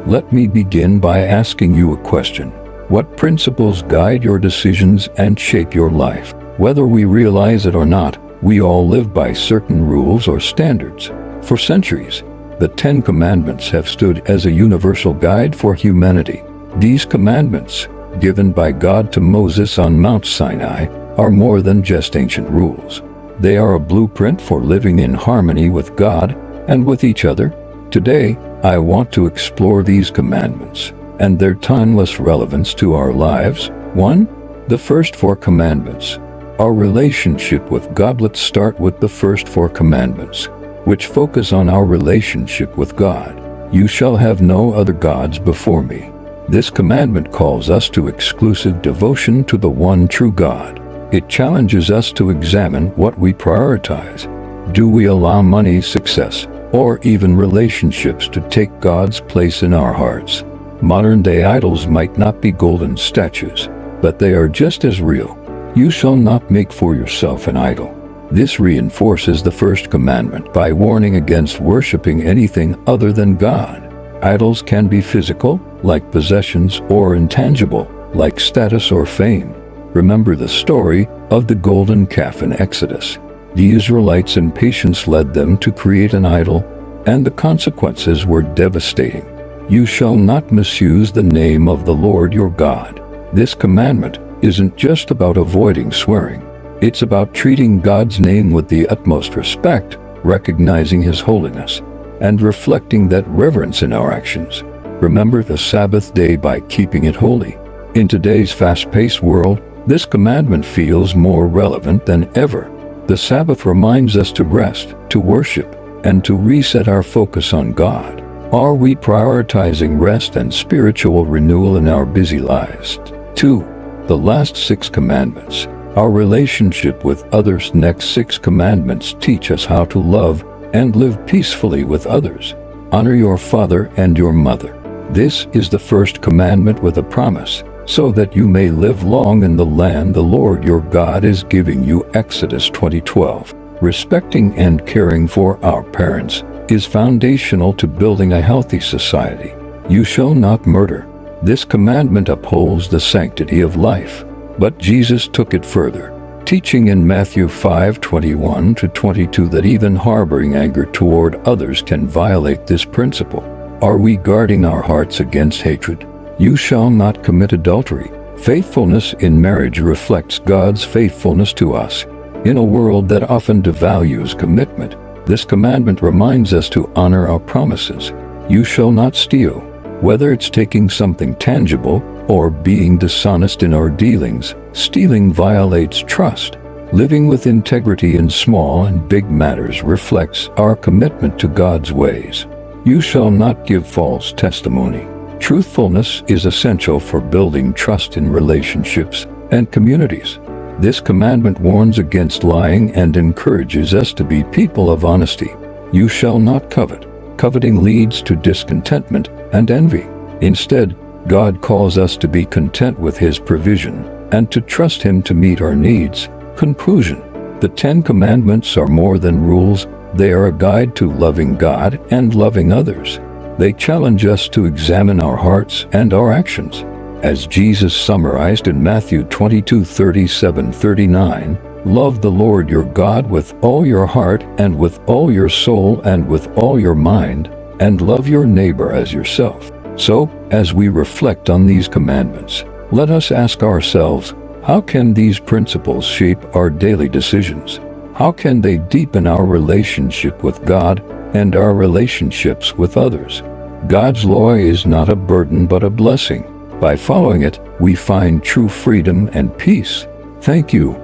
Let me begin by asking you a question. What principles guide your decisions and shape your life? Whether we realize it or not, we all live by certain rules or standards. For centuries, the 10 Commandments have stood as a universal guide for humanity. These commandments, given by God to Moses on Mount Sinai, are more than just ancient rules. They are a blueprint for living in harmony with God and with each other. Today, I want to explore these commandments and their timeless relevance to our lives. 1. The first 4 commandments. Our relationship with God. Let's start with the first 4 commandments, which focus on our relationship with God. You shall have no other gods before me. This commandment calls us to exclusive devotion to the one true God. It challenges us to examine what we prioritize. Do we allow money, success, or even relationships to take God's place in our hearts? Modern-day idols might not be golden statues, but they are just as real. You shall not make for yourself an idol. This reinforces the first commandment by warning against worshiping anything other than God. Idols can be physical, like possessions, or intangible, like status or fame. Remember the story of the golden calf in Exodus. The Israelites' impatience led them to create an idol, and the consequences were devastating. You shall not misuse the name of the Lord your God. This commandment isn't just about avoiding swearing. It's about treating God's name with the utmost respect, recognizing His holiness, and reflecting that reverence in our actions. Remember the Sabbath day by keeping it holy. In today's fast-paced world, this commandment feels more relevant than ever. The Sabbath reminds us to rest, to worship, and to reset our focus on God. Are we prioritizing rest and spiritual renewal in our busy lives? 2. The last 6 commandments. Our relationship with others. Next 6 commandments teach us how to love and live peacefully with others. Honor your father and your mother. This is the first commandment with a promise, so that you may live long in the land the Lord your God is giving you. Exodus 20:12. Respecting and caring for our parents is foundational to building a healthy society. You shall not murder. This commandment upholds the sanctity of life, but Jesus took it further, teaching in Matthew 5:21-22 that even harboring anger toward others can violate this principle. Are we guarding our hearts against hatred? You shall not commit adultery. Faithfulness in marriage reflects God's faithfulness to us. In a world that often devalues commitment, this commandment reminds us to honor our promises. You shall not steal. Whether it's taking something tangible or being dishonest in our dealings, stealing violates trust. Living with integrity in small and big matters reflects our commitment to God's ways. You shall not give false testimony. Truthfulness is essential for building trust in relationships and communities. This commandment warns against lying and encourages us to be people of honesty. You shall not covet. Coveting leads to discontentment and envy. Instead, God calls us to be content with His provision and to trust Him to meet our needs. Conclusion. The 10 Commandments are more than rules. They are a guide to loving God and loving others. They challenge us to examine our hearts and our actions. As Jesus summarized in Matthew 22:37-39, love the Lord your God with all your heart and with all your soul and with all your mind, and love your neighbor as yourself. So, as we reflect on these commandments, let us ask ourselves, how can these principles shape our daily decisions? How can they deepen our relationship with God and our relationships with others? God's law is not a burden but a blessing. By following it, we find true freedom and peace. Thank you.